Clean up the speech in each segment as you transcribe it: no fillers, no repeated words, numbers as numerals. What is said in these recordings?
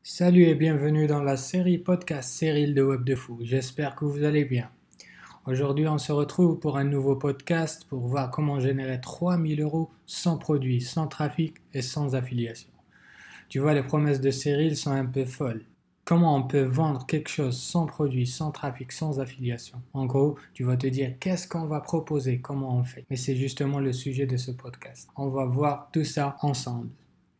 Salut et bienvenue dans la série podcast Cyril de Web de Fou. J'espère que vous allez bien. Aujourd'hui, on se retrouve pour un nouveau podcast pour voir comment générer 3000 euros sans produit, sans trafic et sans affiliation. Tu vois, les promesses de Cyril sont un peu folles. Comment on peut vendre quelque chose sans produit, sans trafic, sans affiliation? En gros, tu vas te dire qu'est-ce qu'on va proposer, comment on fait. Mais c'est justement le sujet de ce podcast. On va voir tout ça ensemble.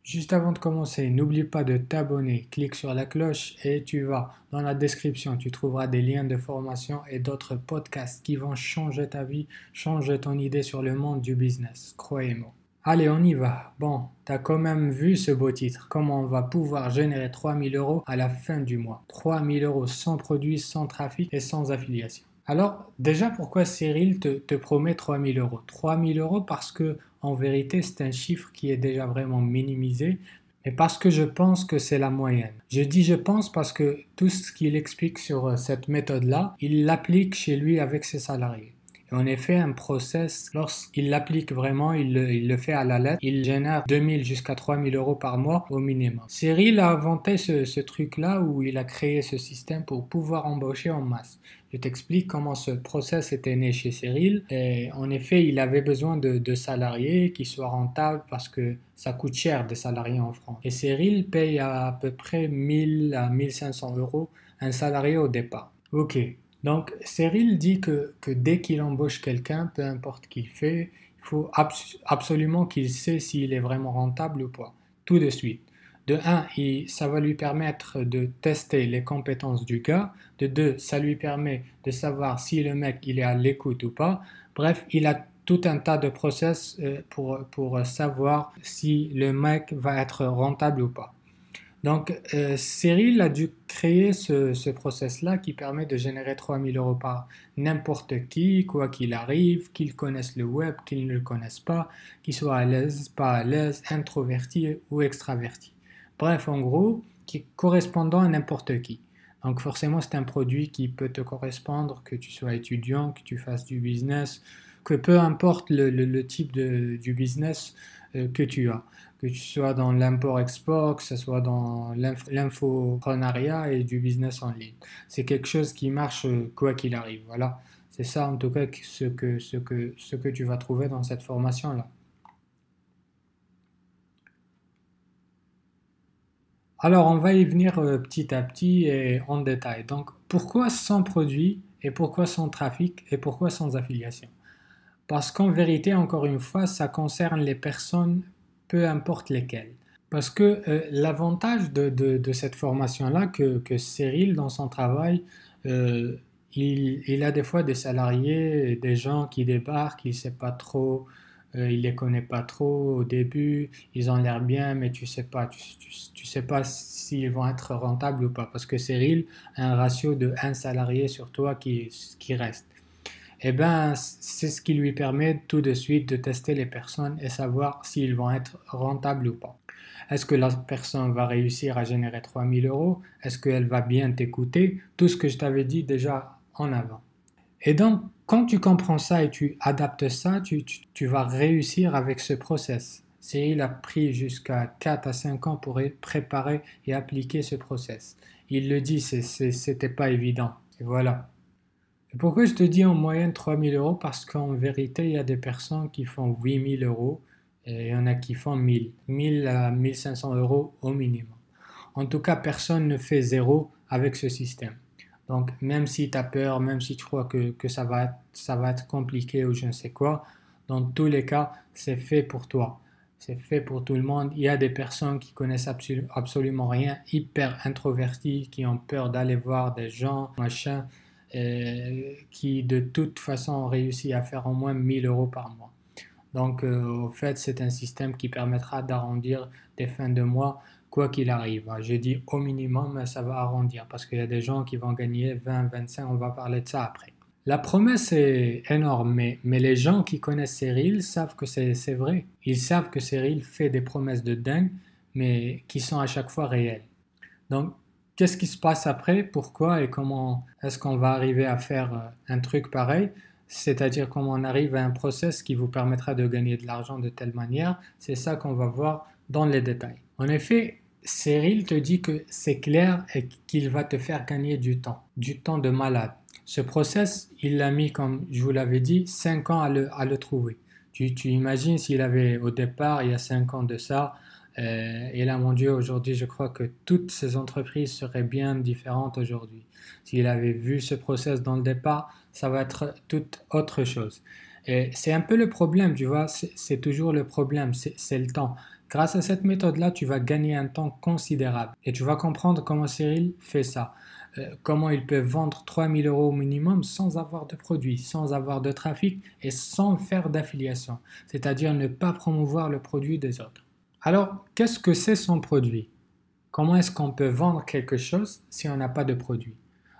Juste avant de commencer, n'oublie pas de t'abonner, clique sur la cloche et tu vas dans la description, tu trouveras des liens de formation et d'autres podcasts qui vont changer ta vie, changer ton idée sur le monde du business, croyez-moi. Allez, on y va. Bon, t'as quand même vu ce beau titre, comment on va pouvoir générer 3000 euros à la fin du mois. 3000 euros sans produit, sans trafic et sans affiliation. Alors, déjà, pourquoi Cyril te promet 3000 euros? 3000 euros parce que, en vérité, c'est un chiffre qui est déjà vraiment minimisé, mais parce que je pense que c'est la moyenne. Je dis je pense parce que tout ce qu'il explique sur cette méthode-là, il l'applique chez lui avec ses salariés. Et en effet, un process, lorsqu'il l'applique vraiment, il le fait à la lettre, il génère 2000 jusqu'à 3000 euros par mois au minimum. Cyril a inventé ce truc-là où il a créé ce système pour pouvoir embaucher en masse. Je t'explique comment ce process était né chez Cyril. Et en effet, il avait besoin de salariés qui soient rentables parce que ça coûte cher des salariés en France. Et Cyril paye à peu près 1000 à 1500 euros un salarié au départ. Ok. Donc, Cyril dit que dès qu'il embauche quelqu'un, peu importe qu'il fait, il faut absolument qu'il sait s'il est vraiment rentable ou pas, tout de suite. De un, ça va lui permettre de tester les compétences du gars. De deux, ça lui permet de savoir si le mec il est à l'écoute ou pas. Bref, il a tout un tas de process pour savoir si le mec va être rentable ou pas. Donc, Cyril a dû créer ce process-là qui permet de générer 3000 euros par n'importe qui, quoi qu'il arrive, qu'il connaisse le web, qu'il ne le connaisse pas, qu'il soit à l'aise, pas à l'aise, introverti ou extraverti. Bref, en gros, qui correspondant à n'importe qui. Donc forcément, c'est un produit qui peut te correspondre, que tu sois étudiant, que tu fasses du business, que peu importe le type du business que tu as, que tu sois dans l'import-export, que ce soit dans l'infoprenariat et du business en ligne. C'est quelque chose qui marche quoi qu'il arrive. Voilà, c'est ça en tout cas ce que tu vas trouver dans cette formation-là. Alors, on va y venir petit à petit et en détail. Donc, pourquoi sans produit et pourquoi sans trafic et pourquoi sans affiliation? Parce qu'en vérité, encore une fois, ça concerne les personnes, peu importe lesquelles. Parce que l'avantage de cette formation-là, que Cyril, dans son travail, euh, il a des fois des salariés, des gens qui débarquent, il ne sait pas trop, il les connaît pas trop au début, ils ont l'air bien, mais tu sais pas, tu sais pas s'ils vont être rentables ou pas. Parce que Cyril a un ratio de un salarié sur toi qui reste. Eh bien, c'est ce qui lui permet tout de suite de tester les personnes et savoir s'ils vont être rentables ou pas. Est-ce que la personne va réussir à générer 3000 euros? Est-ce qu'elle va bien t'écouter? Tout ce que je t'avais dit déjà en avant. Et donc, quand tu comprends ça et tu adaptes ça, tu vas réussir avec ce process. Cyril a pris jusqu'à 4 à 5 ans pour préparer et appliquer ce process. Il le dit, c'était pas évident. Et voilà. Et pourquoi je te dis en moyenne 3000 euros? Parce qu'en vérité, il y a des personnes qui font 8000 euros et il y en a qui font 1000. 1000 à 1500 euros au minimum. En tout cas, personne ne fait zéro avec ce système. Donc, même si tu as peur, même si tu crois que ça va être compliqué ou je ne sais quoi, dans tous les cas, c'est fait pour toi. C'est fait pour tout le monde. Il y a des personnes qui connaissent absolument rien, hyper introverties, qui ont peur d'aller voir des gens, machin, qui de toute façon ont réussi à faire au moins 1000 euros par mois. Donc, au fait, c'est un système qui permettra d'arrondir des fins de mois quoi qu'il arrive. Je dis au minimum, ça va arrondir parce qu'il y a des gens qui vont gagner 20, 25, on va parler de ça après. La promesse est énorme, mais les gens qui connaissent Cyril savent que c'est vrai. Ils savent que Cyril fait des promesses de dingue, mais qui sont à chaque fois réelles. Donc, qu'est-ce qui se passe après? Pourquoi et comment est-ce qu'on va arriver à faire un truc pareil? C'est-à-dire comment on arrive à un process qui vous permettra de gagner de l'argent de telle manière. C'est ça qu'on va voir dans les détails. En effet, Cyril te dit que c'est clair et qu'il va te faire gagner du temps de malade. Ce process, il l'a mis, comme je vous l'avais dit, 5 ans à le trouver. Tu imagines s'il avait au départ, il y a 5 ans de ça, et là, mon Dieu, aujourd'hui, je crois que toutes ces entreprises seraient bien différentes aujourd'hui. S'il avait vu ce process dans le départ, ça va être toute autre chose. Et c'est un peu le problème, tu vois, c'est toujours le problème, c'est le temps. Grâce à cette méthode-là, tu vas gagner un temps considérable et tu vas comprendre comment Cyril fait ça. Comment il peut vendre 3000 euros au minimum sans avoir de produit, sans avoir de trafic et sans faire d'affiliation, c'est-à-dire ne pas promouvoir le produit des autres. Alors, qu'est-ce que c'est son produit? Comment est-ce qu'on peut vendre quelque chose si on n'a pas de produit?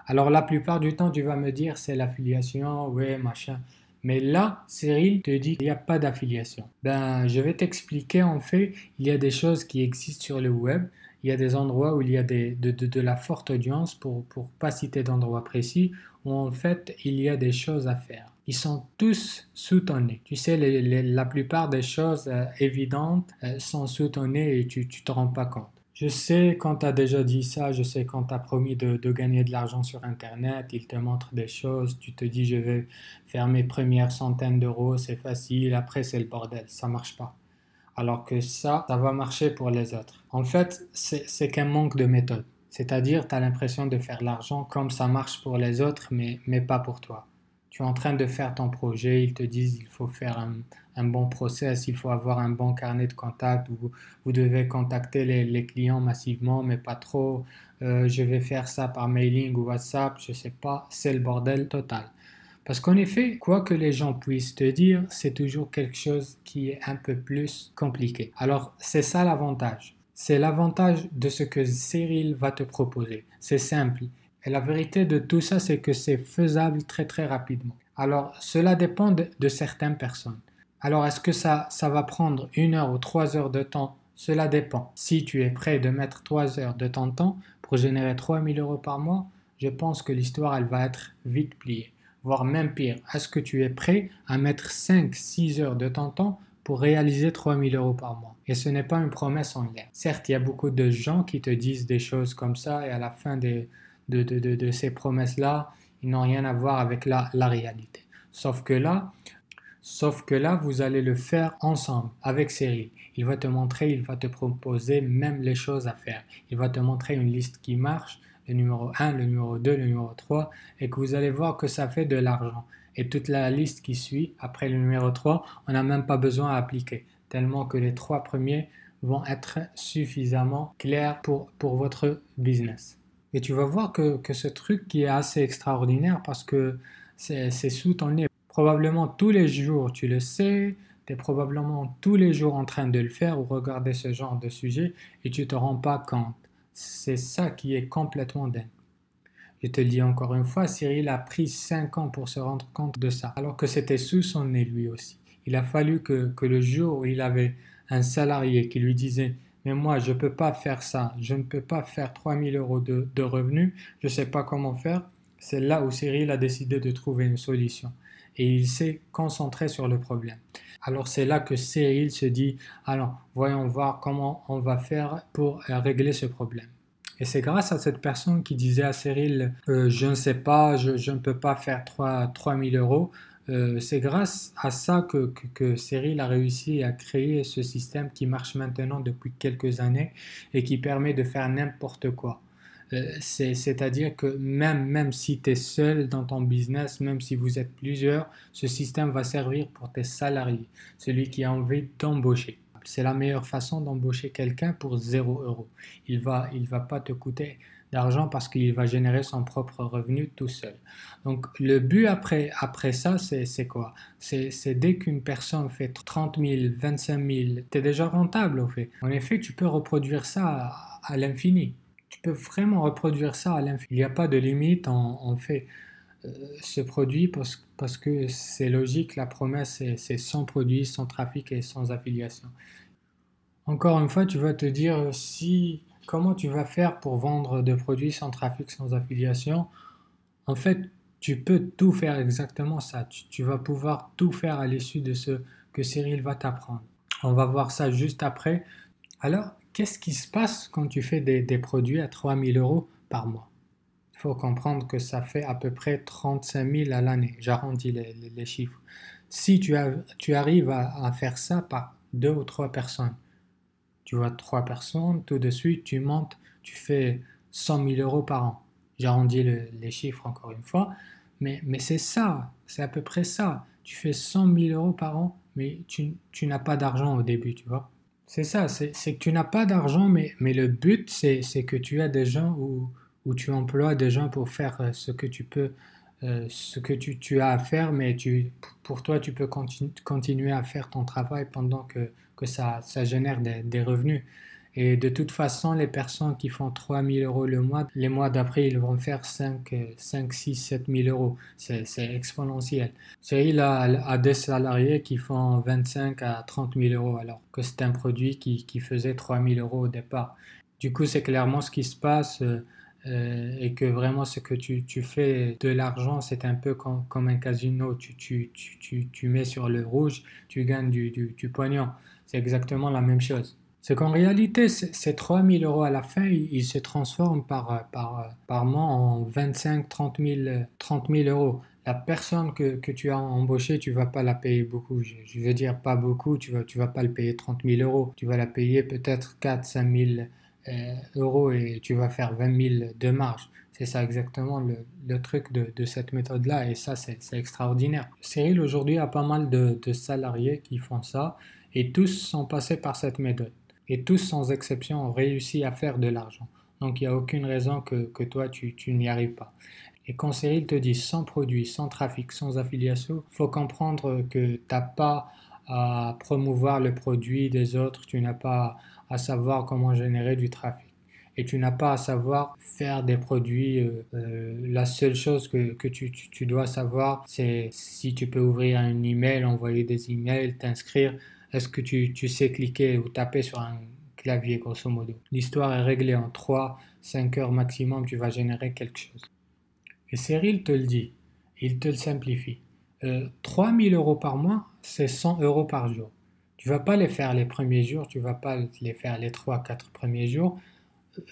Alors, la plupart du temps, tu vas me dire c'est l'affiliation, ouais, machin. Mais là, Cyril te dit qu'il n'y a pas d'affiliation. Ben, je vais t'expliquer. En fait, il y a des choses qui existent sur le web. Il y a des endroits où il y a de la forte audience, pour pas citer d'endroits précis, où en fait, il y a des choses à faire. Ils sont tous sous ton nez. Tu sais, la plupart des choses évidentes sont sous ton nez et tu ne te rends pas compte. Je sais quand tu as déjà dit ça, je sais quand tu as promis de gagner de l'argent sur Internet, il te montre des choses, tu te dis je vais faire mes premières centaines d'euros, c'est facile, après c'est le bordel, ça marche pas. Alors que ça va marcher pour les autres. En fait, c'est qu'un manque de méthode. C'est-à-dire, tu as l'impression de faire l'argent comme ça marche pour les autres, mais pas pour toi. Tu es en train de faire ton projet, ils te disent il faut faire un bon process, il faut avoir un bon carnet de contacts, vous devez contacter les clients massivement, mais pas trop. Je vais faire ça par mailing ou WhatsApp, je sais pas, c'est le bordel total. Parce qu'en effet, quoi que les gens puissent te dire, c'est toujours quelque chose qui est un peu plus compliqué. Alors, c'est ça l'avantage. C'est l'avantage de ce que Cyril va te proposer. C'est simple. Et la vérité de tout ça, c'est que c'est faisable très très rapidement. Alors, cela dépend de certaines personnes. Alors, est-ce que ça va prendre 1 heure ou 3 heures de temps? Cela dépend. Si tu es prêt de mettre 3 heures de ton temps pour générer 3000 euros par mois, je pense que l'histoire, elle va être vite pliée. Voire même pire, est-ce que tu es prêt à mettre 5-6 heures de ton temps pour réaliser 3000 euros par mois? Et ce n'est pas une promesse en l'air. Certes, il y a beaucoup de gens qui te disent des choses comme ça et à la fin de ces promesses-là, ils n'ont rien à voir avec la réalité. Sauf que là, vous allez le faire ensemble avec Cyril. Il va te montrer, il va te proposer même les choses à faire. Il va te montrer une liste qui marche, le numéro 1, le numéro 2, le numéro 3, et que vous allez voir que ça fait de l'argent. Et toute la liste qui suit, après le numéro 3, on n'a même pas besoin à appliquer, tellement que les 3 premiers vont être suffisamment clairs pour votre business. Et tu vas voir que ce truc qui est assez extraordinaire parce que c'est sous ton nez. Probablement tous les jours, tu le sais, tu es probablement tous les jours en train de le faire ou regarder ce genre de sujet et tu ne te rends pas compte. C'est ça qui est complètement dingue. Je te le dis encore une fois, Cyril a pris 5 ans pour se rendre compte de ça, alors que c'était sous son nez lui aussi. Il a fallu que le jour où il avait un salarié qui lui disait mais moi je ne peux pas faire ça, je ne peux pas faire 3000 euros de revenus, je ne sais pas comment faire, c'est là où Cyril a décidé de trouver une solution et il s'est concentré sur le problème. Alors c'est là que Cyril se dit, alors voyons voir comment on va faire pour régler ce problème. Et c'est grâce à cette personne qui disait à Cyril, je ne sais pas, je ne peux pas faire 3000 euros. C'est grâce à ça que Cyril a réussi à créer ce système qui marche maintenant depuis quelques années et qui permet de faire n'importe quoi. C'est-à-dire que même si tu es seul dans ton business, même si vous êtes plusieurs, ce système va servir pour tes salariés, celui qui a envie d'embaucher. C'est la meilleure façon d'embaucher quelqu'un pour 0 euros. Il va pas te coûter d'argent parce qu'il va générer son propre revenu tout seul. Donc le but après ça, c'est quoi? C'est dès qu'une personne fait 30 000, 25 000, tu es déjà rentable au fait. En effet, tu peux reproduire ça à l'infini. Tu peux vraiment reproduire ça à l'infini. Il n'y a pas de limite en fait. Ce produit parce que c'est logique, la promesse c'est sans produit, sans trafic et sans affiliation. Encore une fois, tu vas te dire comment tu vas faire pour vendre des produits sans trafic, sans affiliation. En fait, tu peux tout faire exactement ça. Tu vas pouvoir tout faire à l'issue de ce que Cyril va t'apprendre. On va voir ça juste après. Alors, qu'est-ce qui se passe quand tu fais des produits à 3000 euros par mois? Il faut comprendre que ça fait à peu près 35 000 à l'année. J'arrondis les chiffres. Si tu arrives à faire ça par deux ou trois personnes, tu vois, trois personnes, tout de suite, tu montes, tu fais 100 000 euros par an. J'arrondis les chiffres encore une fois, mais c'est ça, c'est à peu près ça. Tu fais 100 000 euros par an, mais tu n'as pas d'argent au début, tu vois. C'est ça, c'est que tu n'as pas d'argent, mais le but, c'est que tu as des gens où tu emploies des gens pour faire ce que tu peux, ce que tu as à faire, mais pour toi, tu peux continuer à faire ton travail pendant que ça génère des revenus. Et de toute façon, les personnes qui font 3000 euros le mois, les mois d'après, ils vont faire 5 6 7 000 euros. C'est exponentiel. Cyril a des salariés qui font 25 à 30 000 euros alors que c'est un produit qui faisait 3000 euros au départ. Du coup, c'est clairement ce qui se passe et que vraiment ce que tu fais de l'argent, c'est un peu comme un casino. Tu mets sur le rouge, tu gagnes du pognon. C'est exactement la même chose. C'est qu'en réalité, ces 3000 euros à la fin, ils se transforment par mois en 25, 30 000 euros. La personne que tu as embauchée, tu vas pas la payer beaucoup. Je veux dire, pas beaucoup, tu vas pas le payer 30 000 euros. Tu vas la payer peut-être 4 5 000 euros et tu vas faire 20 000 de marge. C'est ça exactement le truc de cette méthode-là et ça, c'est extraordinaire. Cyril, aujourd'hui, a pas mal de salariés qui font ça et tous sont passés par cette méthode. Et tous, sans exception, ont réussi à faire de l'argent. Donc, il n'y a aucune raison que toi, tu n'y arrives pas. Et quand Cyril te dit sans produit, sans trafic, sans affiliation, il faut comprendre que tu n'as pas à promouvoir le produit des autres, tu n'as pas à savoir comment générer du trafic. Et tu n'as pas à savoir faire des produits. La seule chose que tu dois savoir, c'est si tu peux ouvrir un email, envoyer des emails, t'inscrire. Est-ce que tu sais cliquer ou taper sur un clavier, grosso modo? L'histoire est réglée en 3 5 heures maximum, tu vas générer quelque chose. Et Cyril te le dit, il te le simplifie. 3000 euros par mois, c'est 100 euros par jour. Tu vas pas les faire les premiers jours, tu vas pas les faire les 3 4 premiers jours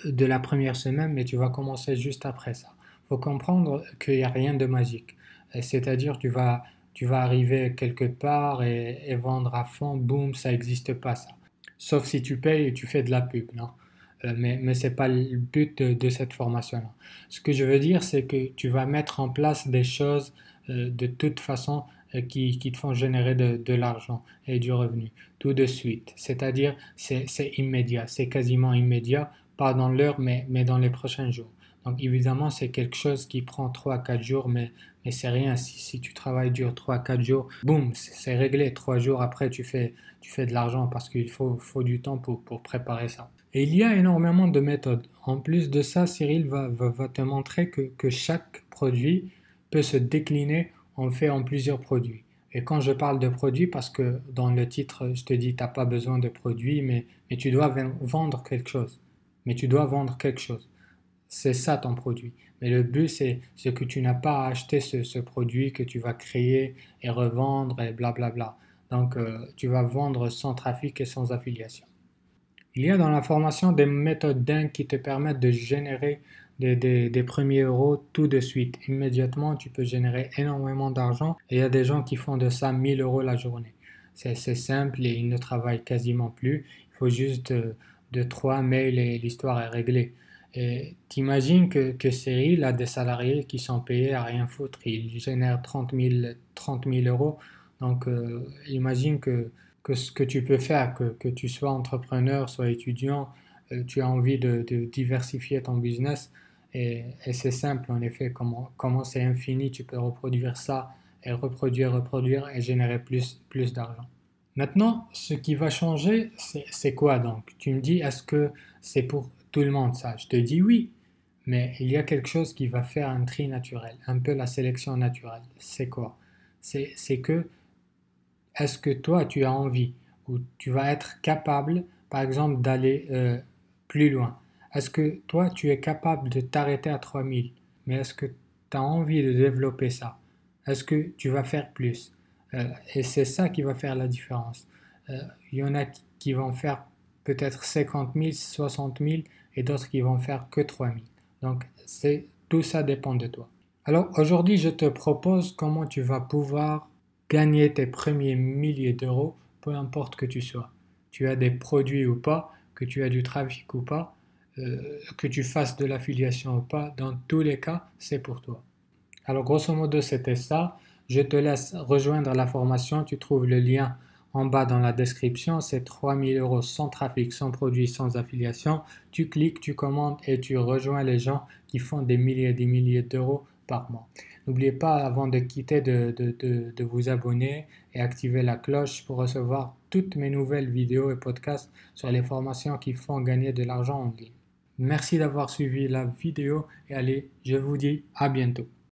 de la première semaine, mais tu vas commencer juste après ça. Il faut comprendre qu'il n'y a rien de magique. C'est-à-dire, tu vas arriver quelque part et vendre à fond, boum, ça n'existe pas ça. Sauf si tu payes et tu fais de la pub, non? Mais ce n'est pas le but de cette formation-là. Ce que je veux dire, c'est que tu vas mettre en place des choses de toute façon qui te font générer de l'argent et du revenu tout de suite. C'est-à-dire, c'est immédiat, c'est quasiment immédiat, pas dans l'heure, mais dans les prochains jours. Donc évidemment, c'est quelque chose qui prend 3 4 jours, mais c'est rien. Si tu travailles dur 3 4 jours, boum, c'est réglé. 3 jours après, tu fais de l'argent parce qu'il faut du temps pour préparer ça. Et il y a énormément de méthodes. En plus de ça, Cyril va te montrer que chaque produit peut se décliner en plusieurs produits. Et quand je parle de produits, parce que dans le titre, je te dis, tu n'as pas besoin de produits, mais tu dois vendre quelque chose. Mais tu dois vendre quelque chose. C'est ça ton produit. Mais le but, c'est que tu n'as pas à acheter ce produit que tu vas créer et revendre et blablabla. Donc, tu vas vendre sans trafic et sans affiliation. Il y a dans la formation des méthodes dingues qui te permettent de générer des premiers euros tout de suite. Immédiatement, tu peux générer énormément d'argent et il y a des gens qui font de ça 1000 euros la journée. C'est simple et ils ne travaillent quasiment plus. Il faut juste de 3 mails et l'histoire est réglée. Et t'imagines que Cyril a des salariés qui sont payés à rien foutre. Il génère 30 000 euros. Donc, imagine que ce que tu peux faire, que tu sois entrepreneur, soit étudiant, tu as envie de diversifier ton business et c'est simple en effet, comment c'est infini, tu peux reproduire ça et reproduire et générer plus d'argent. Maintenant, ce qui va changer, c'est quoi donc? Tu me dis, est-ce que c'est pour tout le monde ça? Je te dis oui, mais il y a quelque chose qui va faire un tri naturel, un peu la sélection naturelle. C'est quoi? C'est que est-ce que toi, tu as envie ou tu vas être capable, par exemple, d'aller plus loin? Est-ce que toi, tu es capable de t'arrêter à 3000? Mais est-ce que tu as envie de développer ça? Est-ce que tu vas faire plus? Et c'est ça qui va faire la différence. Il y en a qui vont faire peut-être 50 000, 60 000 et d'autres qui vont faire que 3 000. Donc tout ça dépend de toi. Alors aujourd'hui, je te propose comment tu vas pouvoir gagner tes premiers milliers d'euros, peu importe que tu sois. Tu as des produits ou pas, que tu as du trafic ou pas, que tu fasses de l'affiliation ou pas, dans tous les cas, c'est pour toi. Alors grosso modo, c'était ça. Je te laisse rejoindre la formation. Tu trouves le lien en bas dans la description. C'est 3 000 euros sans trafic, sans produit, sans affiliation. Tu cliques, tu commandes et tu rejoins les gens qui font des milliers et des milliers d'euros par mois. N'oubliez pas avant de quitter de vous abonner et activer la cloche pour recevoir toutes mes nouvelles vidéos et podcasts sur les formations qui font gagner de l'argent en ligne. Merci d'avoir suivi la vidéo et allez, je vous dis à bientôt.